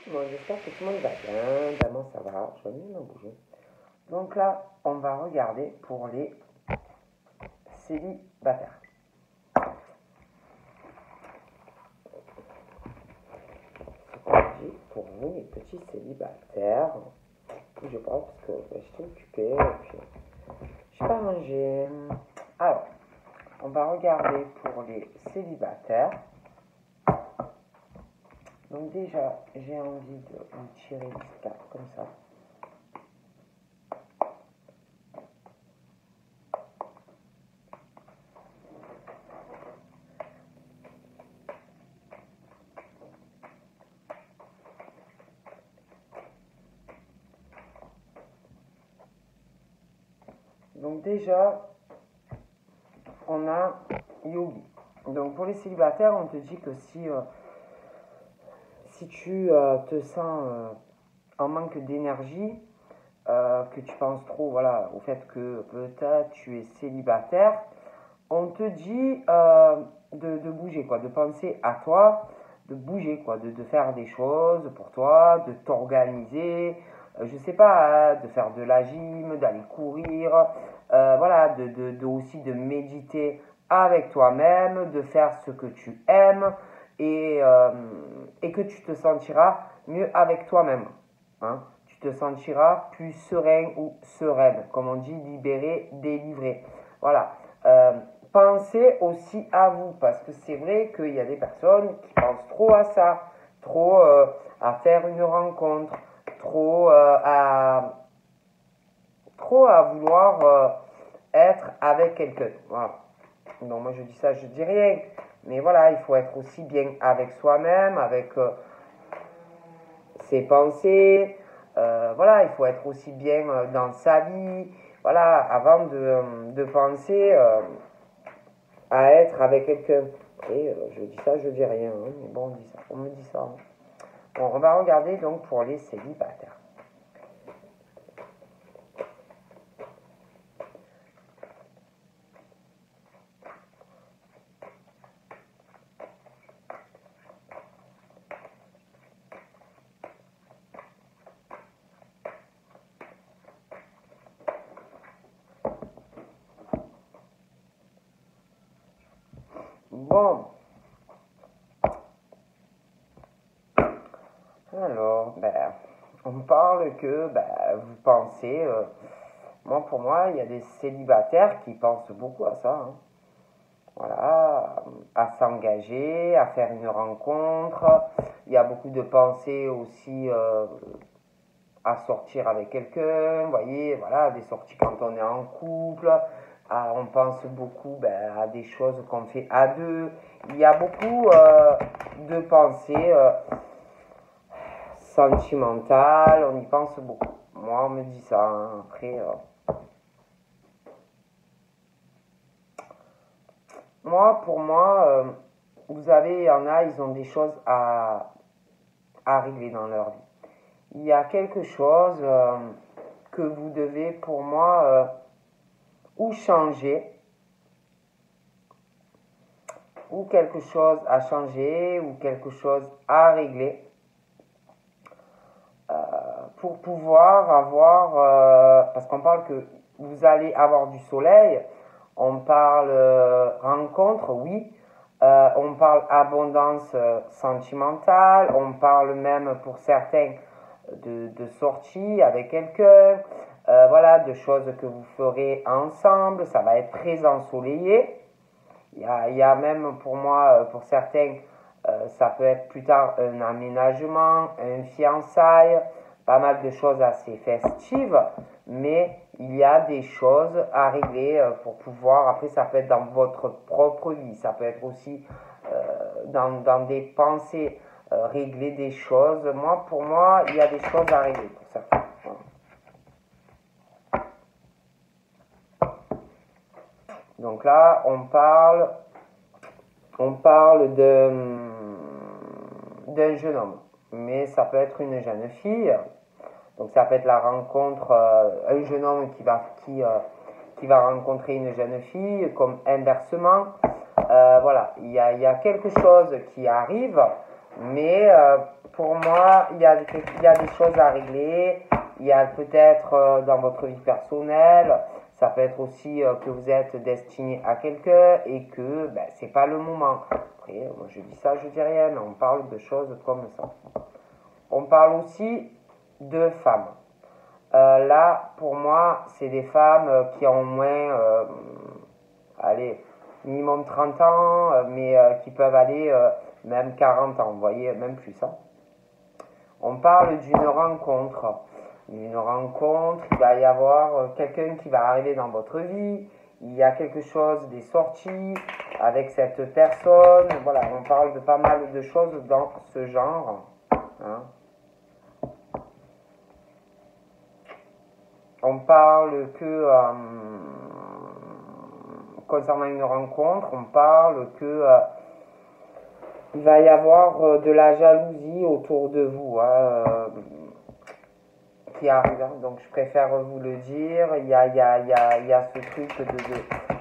Bon, j'espère que tout le monde va bien. Ben, moi, ça va. Je vais bien bouger. Donc là, on va regarder pour les célibataires. C'est qu'on dit pour vous, les petits célibataires. Je pas parce que j'étais occupée et puis je n'ai pas mangé. Alors, on va regarder pour les célibataires. Donc déjà, j'ai envie de vous tirer une carte comme ça. Donc déjà, on a Yogi. Donc pour les célibataires, on te dit que si tu te sens en manque d'énergie, que tu penses trop voilà, au fait que peut-être tu es célibataire, on te dit de bouger, quoi, de penser à toi, de bouger, quoi, de faire des choses pour toi, de t'organiser, je sais pas, de faire de la gym, d'aller courir, voilà, aussi de méditer avec toi-même, de faire ce que tu aimes et que tu te sentiras mieux avec toi-même. Hein. Tu te sentiras plus serein ou sereine, comme on dit, libéré, délivré. Voilà. Pensez aussi à vous, parce que c'est vrai qu'il y a des personnes qui pensent trop à ça, trop à faire une rencontre, trop à vouloir être avec quelqu'un. Voilà. Non, moi je dis ça, je dis rien. Mais voilà, il faut être aussi bien avec soi-même, avec ses pensées. Voilà, il faut être aussi bien dans sa vie. Voilà, avant de penser à être avec quelqu'un. Et je dis ça, je dis rien. Hein, mais bon, on dit ça, on me dit ça. Hein. Bon, on va regarder donc pour les célibataires. Bon. Alors, on parle que vous pensez, pour moi, il y a des célibataires qui pensent beaucoup à ça. Hein. Voilà, à s'engager, à faire une rencontre. Il y a beaucoup de pensées aussi à sortir avec quelqu'un. Vous voyez, voilà, des sorties quand on est en couple. On pense beaucoup à des choses qu'on fait à deux. Il y a beaucoup de pensées sentimentales. On y pense beaucoup. Moi, on me dit ça. Hein. Après, pour moi, vous avez, il y en a, ils ont des choses à régler dans leur vie. Il y a quelque chose que vous devez, pour moi, ou changer, ou quelque chose à changer, ou quelque chose à régler, pour pouvoir avoir, parce qu'on parle que vous allez avoir du soleil, on parle rencontre, oui, on parle abondance sentimentale, on parle même pour certains de sortie avec quelqu'un, voilà, de choses que vous ferez ensemble, ça va être très ensoleillé. Il y a même pour moi, pour certains, ça peut être plus tard un aménagement, un fiançailles, pas mal de choses assez festives, mais il y a des choses à régler pour pouvoir, après ça peut être dans votre propre vie, ça peut être aussi dans des pensées, régler des choses. Pour moi, il y a des choses à régler pour certains. Donc là, on parle d'un jeune homme, mais ça peut être une jeune fille. Donc ça peut être la rencontre, un jeune homme qui va rencontrer une jeune fille, comme inversement. Voilà, il y a quelque chose qui arrive Mais pour moi, il y a des choses à régler. Il y a peut-être dans votre vie personnelle, ça peut être aussi que vous êtes destiné à quelqu'un et que ben, c'est pas le moment. Après, moi je dis ça, je dis rien, mais on parle de choses comme ça. On parle aussi de femmes. Là, pour moi, c'est des femmes qui ont au moins, allez, minimum 30 ans, mais qui peuvent aller même 40 ans, vous voyez, même plus ça. On parle d'une rencontre. Une rencontre, il va y avoir quelqu'un qui va arriver dans votre vie, il y a quelque chose, des sorties avec cette personne. Voilà, on parle de pas mal de choses dans ce genre. Hein. On parle que, concernant une rencontre, on parle que il va y avoir de la jalousie autour de vous qui arrive. Hein. Donc je préfère vous le dire. Il y a ce truc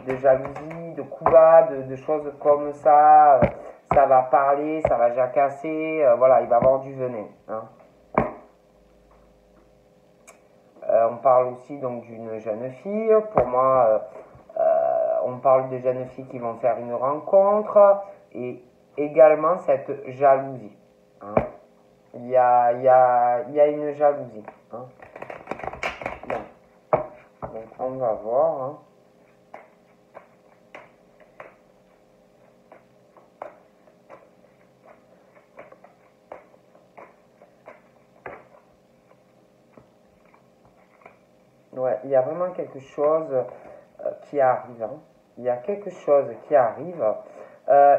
de jalousie, de coups bas, de choses comme ça. Ça va parler, ça va jacasser. Voilà, il va y avoir du venin. Hein. On parle aussi donc d'une jeune fille. Pour moi, on parle de jeunes filles qui vont faire une rencontre et également cette jalousie. Hein. Il y a une jalousie. Hein. Bon. Donc on va voir. Hein. Ouais, il y a vraiment quelque chose qui arrive. Hein. Il y a quelque chose qui arrive.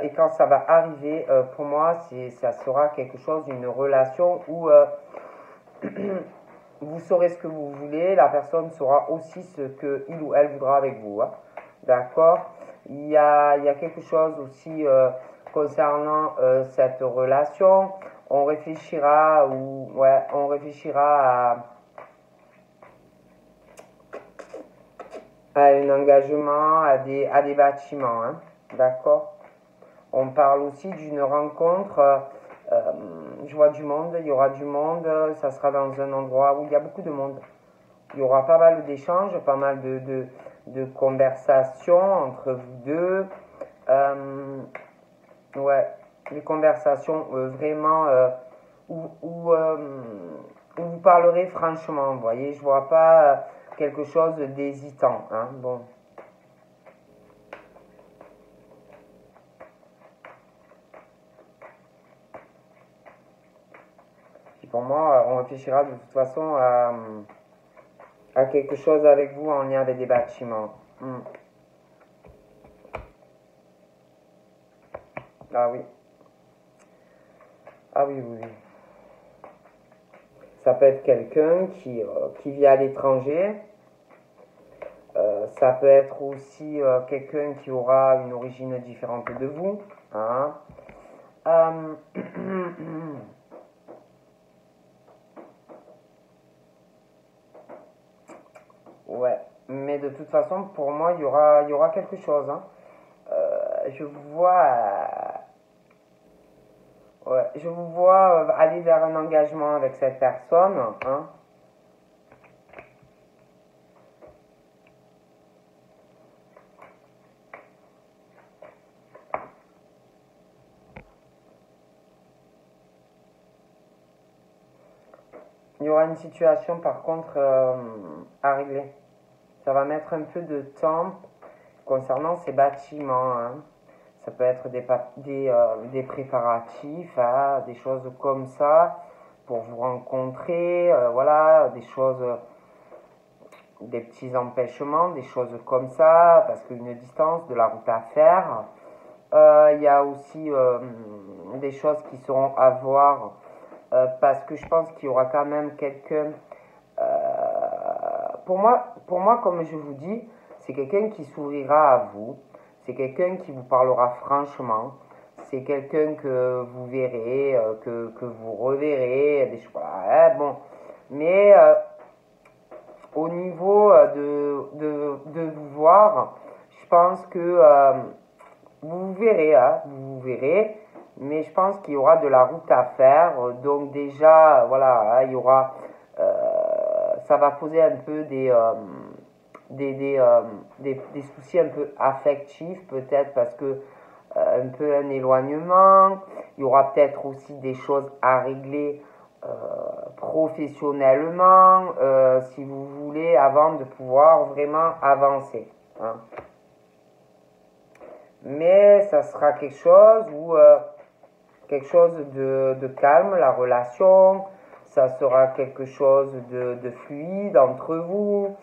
Et quand ça va arriver, pour moi, ça sera quelque chose, une relation où vous saurez ce que vous voulez, la personne saura aussi ce qu'il ou elle voudra avec vous. Hein. D'accord. Il y a quelque chose aussi concernant cette relation. On réfléchira on réfléchira à un engagement, à des bâtiments. Hein. D'accord. On parle aussi d'une rencontre. Je vois du monde, il y aura du monde, ça sera dans un endroit où il y a beaucoup de monde. Il y aura pas mal d'échanges, pas mal de conversations entre vous deux. Ouais, des conversations vraiment où vous parlerez franchement, vous voyez. Je vois pas quelque chose d'hésitant. Hein, bon. Pour moi, on réfléchira de toute façon à quelque chose avec vous en lien avec des bâtiments. Ah oui. Ah oui, oui, oui. Ça peut être quelqu'un qui vit à l'étranger. Ça peut être aussi quelqu'un qui aura une origine différente de vous. Hein. Ouais, mais de toute façon, pour moi, il y aura quelque chose. Hein. Je vous vois, ouais, je vous vois aller vers un engagement avec cette personne. Hein. Il y aura une situation par contre à régler. Ça va mettre un peu de temps concernant ces bâtiments. Hein. Ça peut être des préparatifs, hein, des choses comme ça pour vous rencontrer. Voilà, des choses, des petits empêchements, des choses comme ça, parce qu'une distance, de la route à faire. Il y a aussi des choses qui seront à voir parce que je pense qu'il y aura quand même quelqu'un. Pour moi, comme je vous dis, c'est quelqu'un qui sourira à vous, c'est quelqu'un qui vous parlera franchement, c'est quelqu'un que vous verrez, que vous reverrez, des choses. Voilà, hein, bon. Mais au niveau de vous voir, je pense que vous verrez, hein, vous verrez. mais je pense qu'il y aura de la route à faire. Donc déjà, voilà, hein, il y aura, ça va poser un peu des soucis un peu affectifs, peut-être parce que un peu un éloignement. Il y aura peut-être aussi des choses à régler professionnellement, si vous voulez, avant de pouvoir vraiment avancer, hein. Mais ça sera quelque chose de calme, la relation. Ça sera quelque chose de fluide entre vous.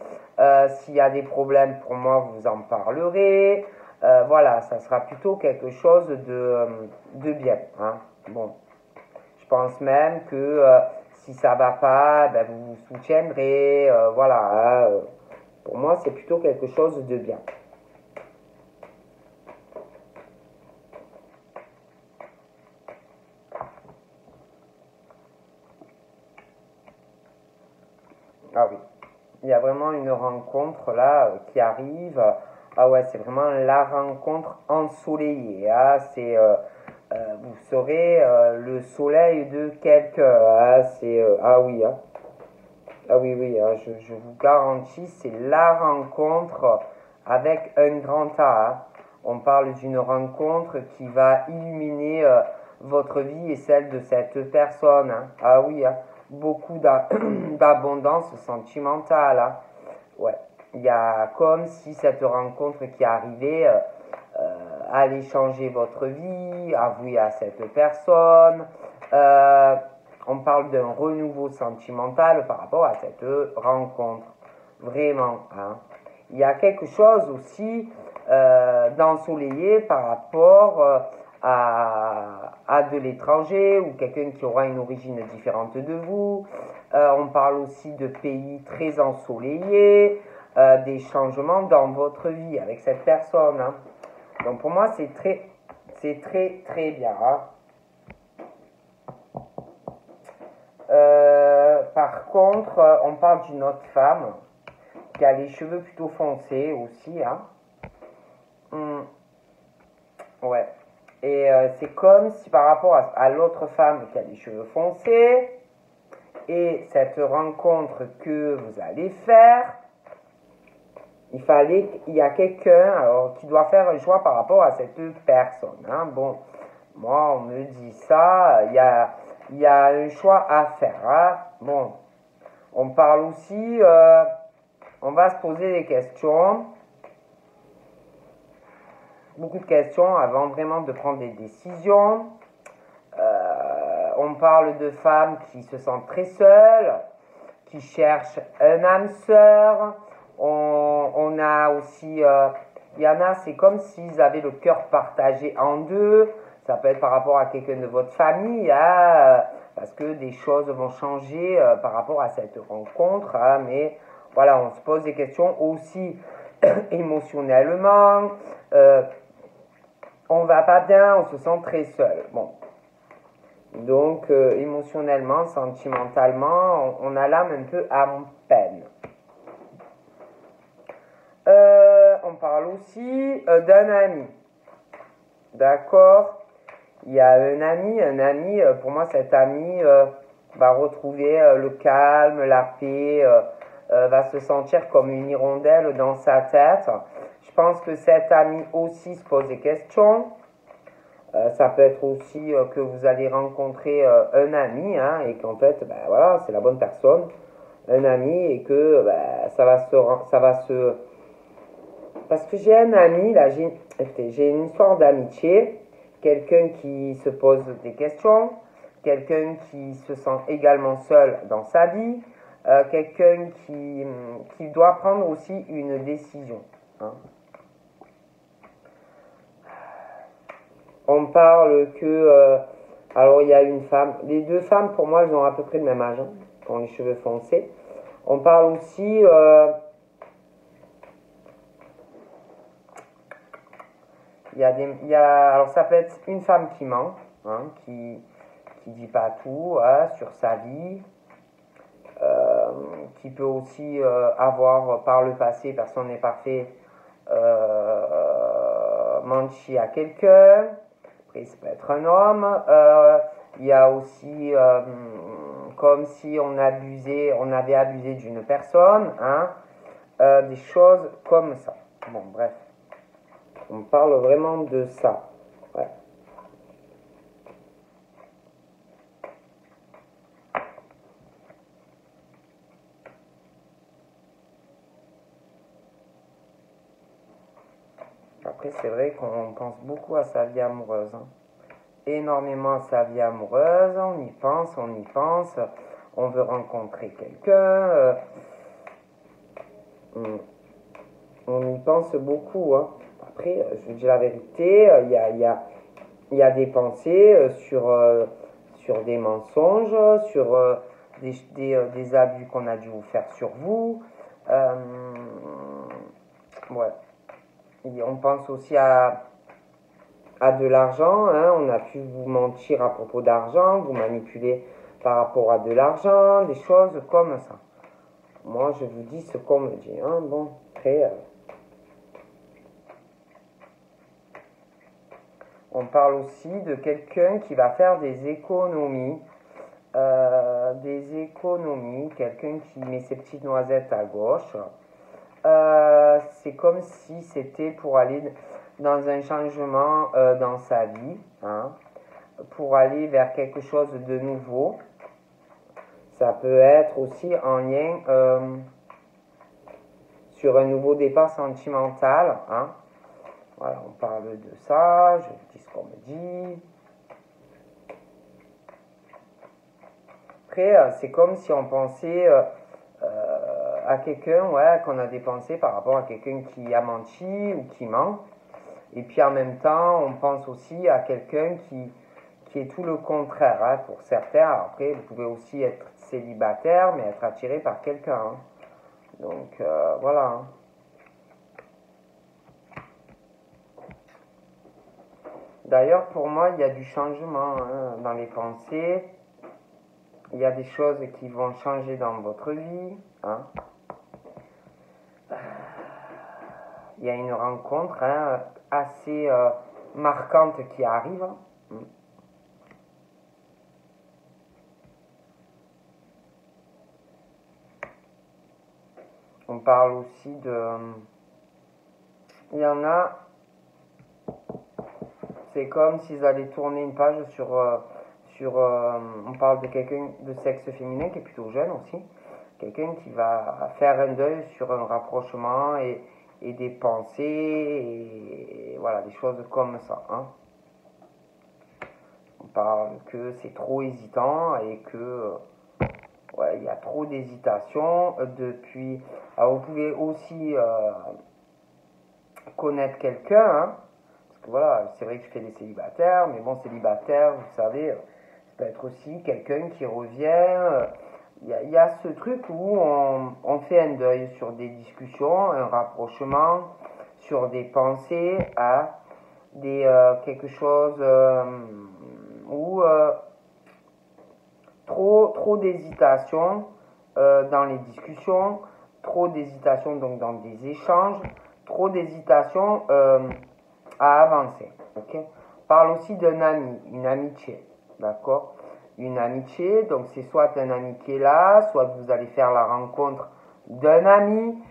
S'il y a des problèmes, pour moi, vous en parlerez. Voilà, ça sera plutôt quelque chose de bien, hein. Bon, je pense même que si ça va pas, ben, vous vous soutiendrez. Voilà, hein. Pour moi, c'est plutôt quelque chose de bien. Ah oui, il y a vraiment une rencontre là qui arrive. Ah ouais, c'est vraiment la rencontre ensoleillée, hein. Vous serez le soleil de quelqu'un, hein. Ah oui, hein. Ah oui, oui, hein, je vous garantis, c'est la rencontre avec un grand A, hein. On parle d'une rencontre qui va illuminer votre vie et celle de cette personne, hein. Ah oui, hein, beaucoup d'abondance sentimentale, hein. Ouais, il y a comme si cette rencontre qui est arrivée allait changer votre vie, avouer à cette personne. Euh, on parle d'un renouveau sentimental par rapport à cette rencontre. Vraiment, hein. Il y a quelque chose aussi d'ensoleillé par rapport à de l'étranger ou quelqu'un qui aura une origine différente de vous. On parle aussi de pays très ensoleillés, des changements dans votre vie avec cette personne, hein. Donc pour moi, c'est très bien, hein. Par contre, on parle d'une autre femme qui a les cheveux plutôt foncés aussi, hein. Ouais. Et c'est comme si par rapport à l'autre femme qui a les cheveux foncés et cette rencontre que vous allez faire, il y a quelqu'un alors qui doit faire un choix par rapport à cette personne, hein. Bon, moi on me dit ça, il y a un choix à faire, hein. Bon, on parle aussi, on va se poser des questions, beaucoup de questions avant vraiment de prendre des décisions. On parle de femmes qui se sentent très seules, qui cherchent un âme sœur. On a aussi, il y en a, c'est comme s'ils avaient le cœur partagé en deux. Ça peut être par rapport à quelqu'un de votre famille, hein, parce que des choses vont changer par rapport à cette rencontre, hein, mais voilà, on se pose des questions aussi émotionnellement. On va pas bien, on se sent très seul. Bon. Donc, émotionnellement, sentimentalement, on a l'âme un peu en peine. On parle aussi d'un ami. D'accord? Il y a un ami, pour moi cet ami va retrouver le calme, la paix, va se sentir comme une hirondelle dans sa tête. Je pense que cet ami aussi se pose des questions. Ça peut être aussi que vous allez rencontrer un ami, hein, et qu'en fait, ben, voilà, c'est la bonne personne, un ami, et que ben, ça va se... Parce que j'ai un ami, là, j'ai une histoire d'amitié, quelqu'un qui se pose des questions, quelqu'un qui se sent également seul dans sa vie, quelqu'un qui doit prendre aussi une décision, hein. On parle que... alors, il y a une femme. Les deux femmes, pour moi, elles ont à peu près le même âge, hein, qui ont les cheveux foncés. On parle aussi... alors, ça peut être une femme qui ment, hein, qui dit pas tout, hein, sur sa vie, qui peut aussi avoir par le passé, personne n'est parfait, menti à quelqu'un, Après, ça peut être un homme. Il y a aussi comme si on avait abusé d'une personne, hein, des choses comme ça. Bon, bref, on parle vraiment de ça. Ouais. Après, c'est vrai qu'on pense beaucoup à sa vie amoureuse, hein. Énormément à sa vie amoureuse, on y pense, on veut rencontrer quelqu'un, on y pense beaucoup, hein. Après, je vous dis la vérité, il y a des pensées sur des mensonges, sur des abus qu'on a dû vous faire sur vous. Ouais. Et on pense aussi à de l'argent, hein. On a pu vous mentir à propos d'argent, vous manipuler par rapport à de l'argent, des choses comme ça. Moi, je vous dis ce qu'on me dit, hein. Bon, après, on parle aussi de quelqu'un qui va faire des économies. Quelqu'un qui met ses petites noisettes à gauche. C'est comme si c'était pour aller dans un changement dans sa vie, hein, pour aller vers quelque chose de nouveau. Ça peut être aussi en lien sur un nouveau départ sentimental, hein. Voilà, on parle de ça, je vous dis ce qu'on me dit. Après, c'est comme si on pensait à quelqu'un, ouais, qu'on a dépensé par rapport à quelqu'un qui a menti ou qui ment. Et puis en même temps, on pense aussi à quelqu'un qui est tout le contraire, hein, pour certains. Alors après, vous pouvez aussi être célibataire, mais être attiré par quelqu'un, hein. Donc voilà, hein. D'ailleurs, pour moi, il y a du changement, hein, dans les pensées. Il y a des choses qui vont changer dans votre vie, hein. Il y a une rencontre, hein, assez marquante qui arrive. On parle aussi de... Il y en a... C'est comme s'ils allaient tourner une page on parle de quelqu'un de sexe féminin qui est plutôt jeune aussi. Quelqu'un qui va faire un deuil sur un rapprochement et des pensées et voilà, des choses comme ça, hein. On parle que c'est trop hésitant et que ouais, il y a trop d'hésitation depuis. Alors vous pouvez aussi connaître quelqu'un, hein, parce que voilà, c'est vrai que je fais des célibataires, mais bon, célibataire, vous savez, ça peut être aussi quelqu'un qui revient. Il y a ce truc où on fait un deuil sur des discussions, un rapprochement, sur des pensées, à quelque chose où trop d'hésitation dans les discussions, trop d'hésitation donc dans des échanges, trop d'hésitation à avancer. Ok. On parle aussi d'un ami, une amitié, d'accord. Une amitié, donc c'est soit un ami qui est là, soit vous allez faire la rencontre d'un ami,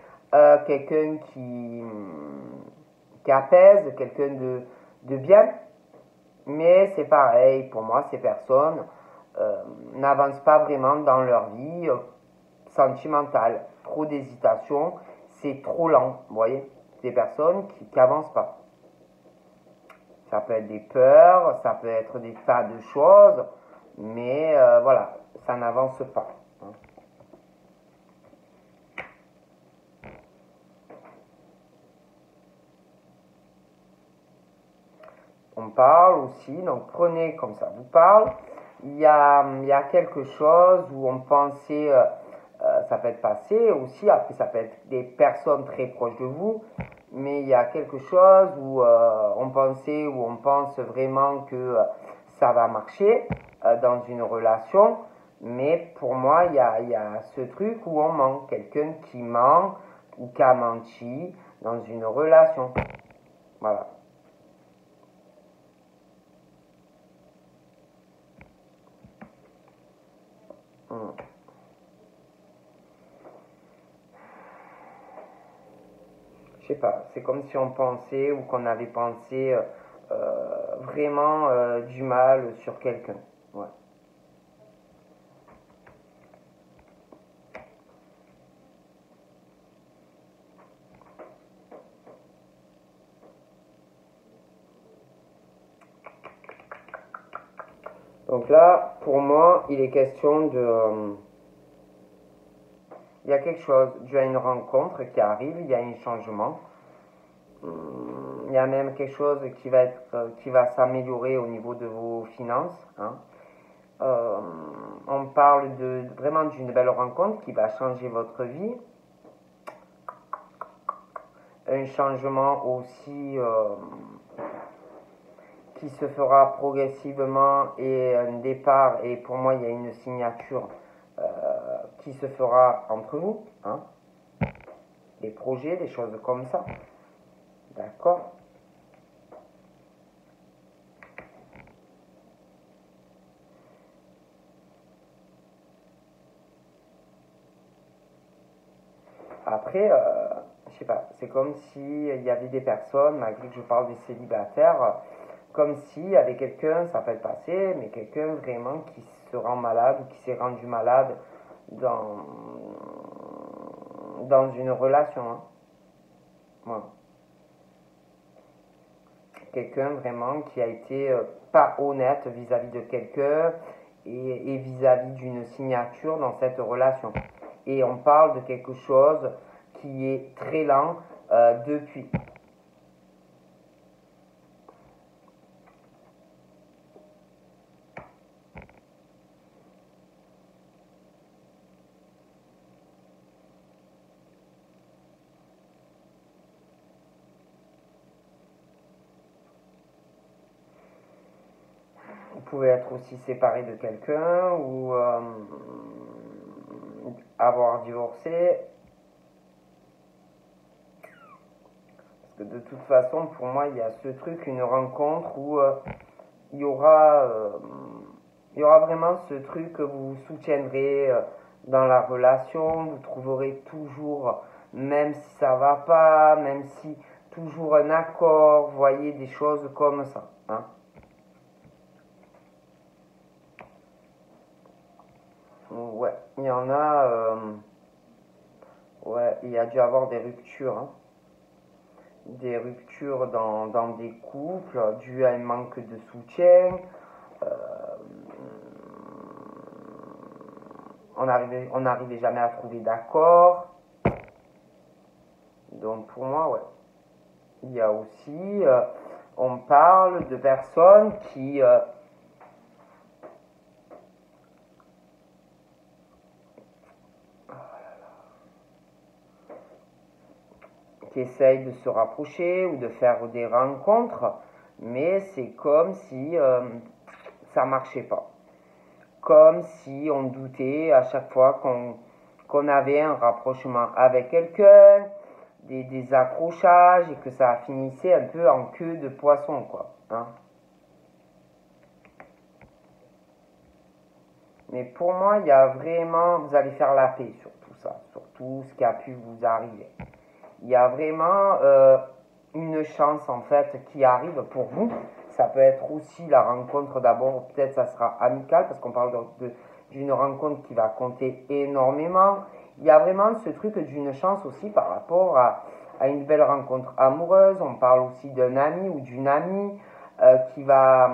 quelqu'un qui apaise, quelqu'un de bien. Mais c'est pareil, pour moi, ces personnes n'avancent pas vraiment dans leur vie sentimentale. Trop d'hésitation, c'est trop lent, vous voyez. Des personnes qui n'avancent pas. Ça peut être des peurs, ça peut être des tas de choses, mais voilà, ça n'avance pas, hein. On parle aussi, donc prenez comme ça vous parle. Il y a quelque chose où on pensait, ça peut être passé aussi, après ça peut être des personnes très proches de vous, mais il y a quelque chose où on pensait, où on pense vraiment que ça va marcher dans une relation, mais pour moi il y a ce truc où on ment, quelqu'un qui ment ou qui a menti dans une relation. Voilà. Je sais pas, c'est comme si on pensait ou qu'on avait pensé vraiment du mal sur quelqu'un. Ouais. Donc là, pour moi, il est question de... il y a quelque chose, dû à une rencontre qui arrive, il y a un changement. Il y a même quelque chose qui va s'améliorer au niveau de vos finances. Hein. Euh, on parle vraiment d'une belle rencontre qui va changer votre vie. Un changement aussi qui se fera progressivement et un départ, et pour moi il y a une signature qui se fera entre vous, hein, des projets, des choses comme ça, d'accord. Après, je sais pas, c'est comme si il y avait des personnes, malgré que je parle des célibataires, comme s'il y avait quelqu'un, ça peut être passé, mais quelqu'un vraiment qui se rend malade ou qui s'est rendu malade dans, dans une relation. Hein. Voilà. Quelqu'un vraiment qui a été pas honnête vis-à-vis de quelqu'un et vis-à-vis d'une signature dans cette relation. Et on parle de quelque chose qui est très lent depuis. Vous pouvez être aussi séparé de quelqu'un ou avoir divorcé. Parce que de toute façon, pour moi, il y a ce truc, une rencontre où il y aura, euh, il y aura vraiment ce truc que vous vous soutiendrez dans la relation, vous trouverez toujours, même si ça va pas, même si toujours un accord, vous voyez, des choses comme ça. Hein. Ouais, il y en a, ouais, il y a dû avoir des ruptures, hein. Des ruptures dans des couples dues à un manque de soutien. Euh, on n'arrivait jamais à trouver d'accord. Donc pour moi, ouais. Il y a aussi, on parle de personnes qui essayent de se rapprocher ou de faire des rencontres, mais c'est comme si ça marchait pas. Comme si on doutait à chaque fois qu'on avait un rapprochement avec quelqu'un, des accrochages et que ça finissait un peu en queue de poisson, quoi. Hein. Mais pour moi, il y a vraiment, vous allez faire la paix sur tout ça, sur tout ce qui a pu vous arriver. Il y a vraiment une chance en fait qui arrive pour vous. Ça peut être aussi la rencontre d'abord, peut-être ça sera amical parce qu'on parle d'une rencontre qui va compter énormément. Il y a vraiment ce truc d'une chance aussi par rapport à une belle rencontre amoureuse. On parle aussi d'un ami ou d'une amie qui va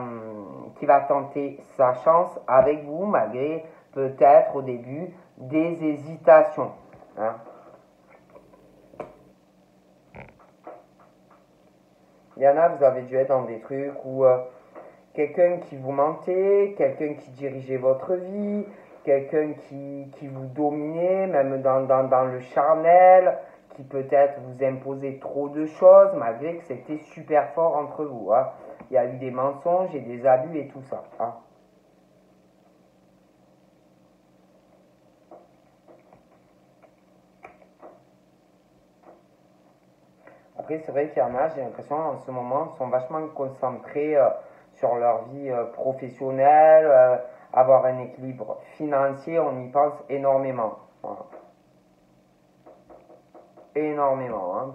tenter sa chance avec vous malgré peut-être au début des hésitations. Hein. Il y en a, vous avez dû être dans des trucs où quelqu'un qui vous mentait, quelqu'un qui dirigeait votre vie, quelqu'un qui vous dominait, même dans le charnel, qui peut-être vous imposait trop de choses, malgré que c'était super fort entre vous. Hein. Il y a eu des mensonges et des abus et tout ça. Hein. Après, c'est vrai qu'il y en a, j'ai l'impression, en ce moment, sont vachement concentrés sur leur vie professionnelle, avoir un équilibre financier, on y pense énormément. Voilà. Énormément. Hein.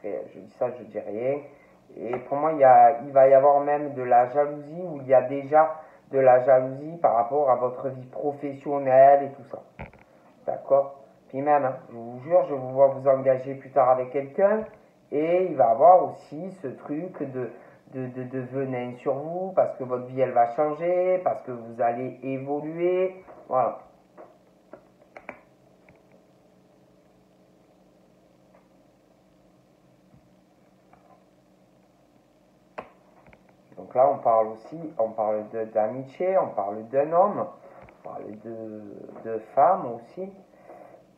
Après, je dis ça, je dis rien. Et pour moi, il va y avoir même de la jalousie, ou il y a déjà de la jalousie par rapport à votre vie professionnelle et tout ça. D'accord? Puis même, hein, je vous jure, je vous vois vous engager plus tard avec quelqu'un, et il va avoir aussi ce truc de venin sur vous, parce que votre vie, elle va changer, parce que vous allez évoluer. Voilà. Donc là, on parle d'amitié, on parle d'un homme, on parle de femme aussi.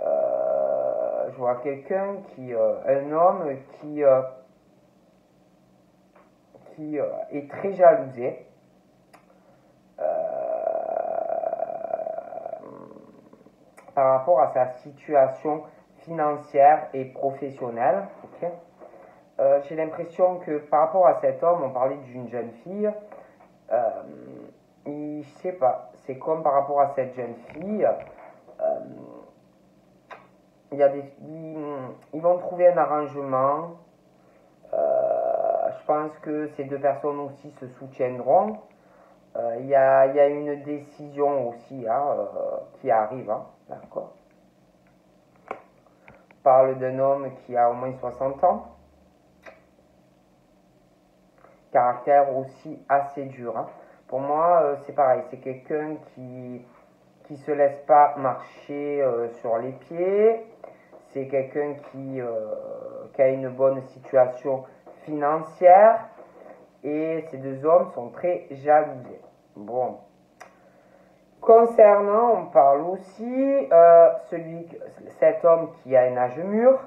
Je vois quelqu'un un homme qui est très jalousé. Euh, Par rapport à sa situation financière et professionnelle. Okay. J'ai l'impression que par rapport à cet homme, on parlait d'une jeune fille. Je sais pas, c'est comme par rapport à cette jeune fille. Ils vont trouver un arrangement. Je pense que ces deux personnes aussi se soutiendront. Y a une décision aussi hein, qui arrive, hein, d'accord. On parle d'un homme qui a au moins 60 ans, caractère aussi assez dur. Hein. Pour moi, c'est pareil, c'est quelqu'un qui se laisse pas marcher sur les pieds. C'est quelqu'un qui a une bonne situation financière. Et ces deux hommes sont très jalousés. Bon. Concernant, on parle aussi cet homme qui a un âge mûr.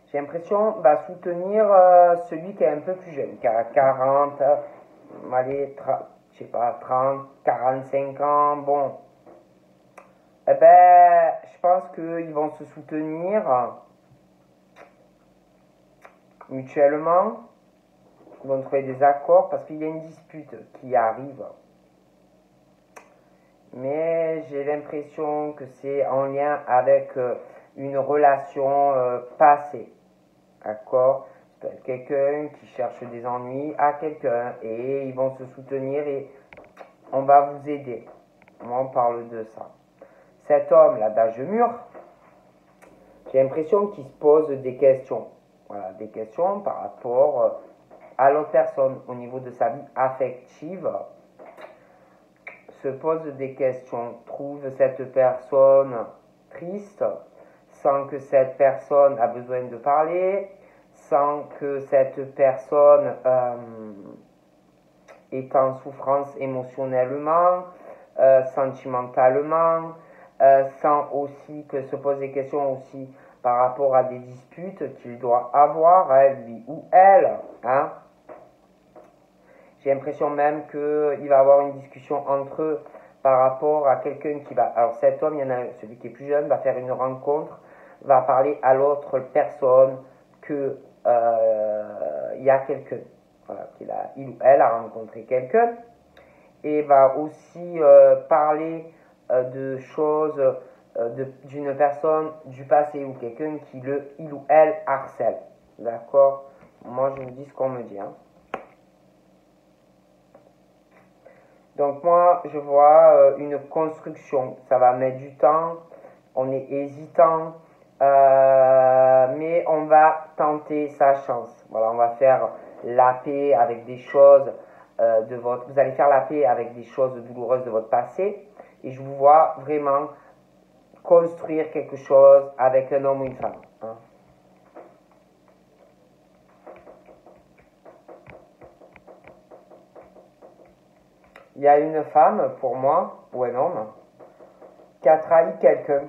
J'ai l'impression va soutenir celui qui est un peu plus jeune, qui a 40, allez, je sais pas, 30, 45 ans. Bon. Eh ben, je pense qu'ils vont se soutenir mutuellement. Ils vont trouver des accords parce qu'il y a une dispute qui arrive. Mais j'ai l'impression que c'est en lien avec une relation passée. D'accord? Ça peut être quelqu'un qui cherche des ennuis à quelqu'un et ils vont se soutenir et on va vous aider. Moi, on parle de ça. Cet homme, là, d'âge mûr, j'ai l'impression qu'il se pose des questions. Voilà, des questions par rapport à l'autre personne au niveau de sa vie affective. Se pose des questions, trouve cette personne triste, sans que cette personne a besoin de parler, sans que cette personne est en souffrance émotionnellement, sentimentalement, sans aussi que se pose des questions aussi par rapport à des disputes qu'il doit avoir, hein, lui ou elle. Hein. J'ai l'impression même qu'il va avoir une discussion entre eux par rapport à quelqu'un qui va... Alors cet homme, il y en a celui qui est plus jeune, va faire une rencontre, va parler à l'autre personne que il y a quelqu'un. Voilà, il ou elle a rencontré quelqu'un et va aussi parler de choses d'une personne du passé ou quelqu'un qui il ou elle harcèle. D'accord? Moi, je vous dis ce qu'on me dit. Hein. Donc moi, je vois une construction. Ça va mettre du temps. On est hésitant. Mais on va tenter sa chance. Voilà, on va faire la paix avec des choses vous allez faire la paix avec des choses douloureuses de votre passé. Et je vous vois vraiment construire quelque chose avec un homme ou une femme. Hein. Il y a une femme, pour moi, ou un homme, qui a trahi quelqu'un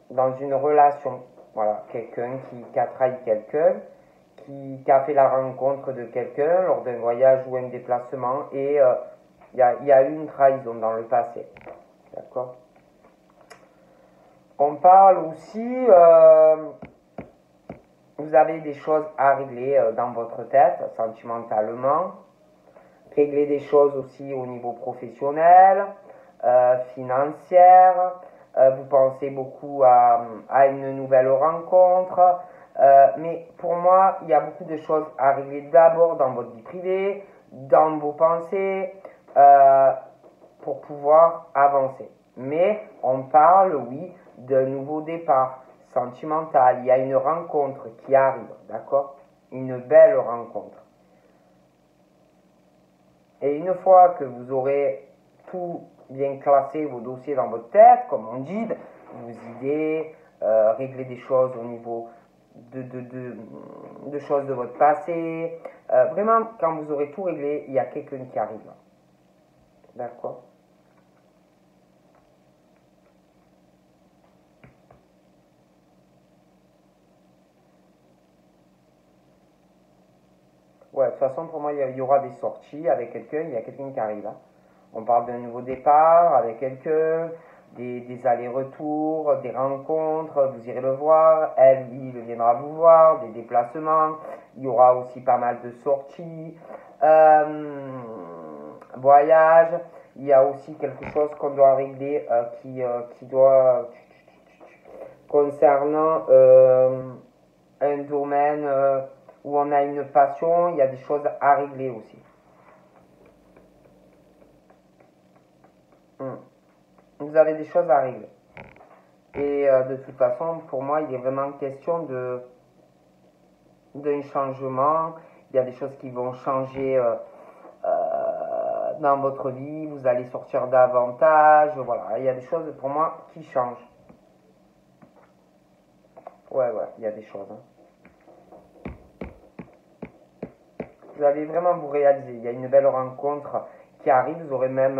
dans une relation. Voilà, quelqu'un qui a trahi quelqu'un, qui a fait la rencontre de quelqu'un lors d'un voyage ou un déplacement, et il y a eu une trahison dans le passé. D'accord? On parle aussi, vous avez des choses à régler dans votre tête, sentimentalement, régler des choses aussi au niveau professionnel, financière, vous pensez beaucoup à une nouvelle rencontre, Mais pour moi, il y a beaucoup de choses à régler d'abord dans votre vie privée, dans vos pensées, pour pouvoir avancer. Mais on parle, oui, d'un nouveau départ sentimental. Il y a une rencontre qui arrive, d'accord? Une belle rencontre. Et une fois que vous aurez tout bien classé, vos dossiers dans votre tête, comme on dit, vos idées, régler des choses au niveau de choses de votre passé. Vraiment, quand vous aurez tout réglé, il y a quelqu'un qui arrive. D'accord? Ouais, de toute façon, pour moi, il y aura des sorties avec quelqu'un, il y a quelqu'un qui arrive. Hein. On parle d'un nouveau départ avec quelqu'un, des allers-retours, des rencontres, vous irez le voir, elle, il viendra vous voir, des déplacements, il y aura aussi pas mal de sorties, voyages, il y a aussi quelque chose qu'on doit régler qui doit, concernant un domaine où on a une passion, il y a des choses à régler aussi. Hmm. Vous avez des choses à régler. Et de toute façon, pour moi, il est vraiment question d'un changement. Il y a des choses qui vont changer dans votre vie. Vous allez sortir davantage. Voilà, il y a des choses pour moi qui changent. Ouais, ouais, il y a des choses. Hein. Vous allez vraiment vous réaliser. Il y a une belle rencontre qui arrive. Vous aurez même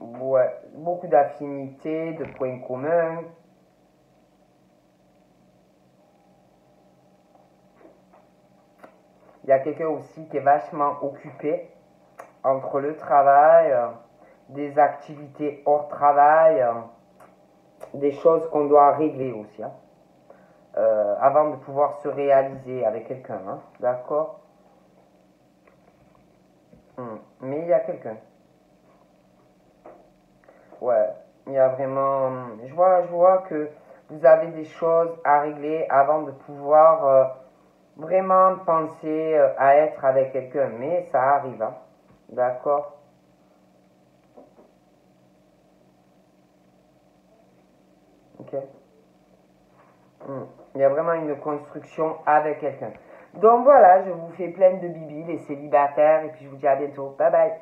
ouais, beaucoup d'affinités, de points communs. Il y a quelqu'un aussi qui est vachement occupé entre le travail, des activités hors travail, des choses qu'on doit régler aussi, hein, avant de pouvoir se réaliser avec quelqu'un, hein, d'accord? Mais il y a quelqu'un. Ouais, il y a vraiment. Je vois que vous avez des choses à régler avant de pouvoir vraiment penser à être avec quelqu'un, mais ça arrive, hein, d'accord? Ok. Il y a vraiment une construction avec quelqu'un. Donc voilà, je vous fais plein de bibi, les célibataires, et puis je vous dis à bientôt. Bye bye.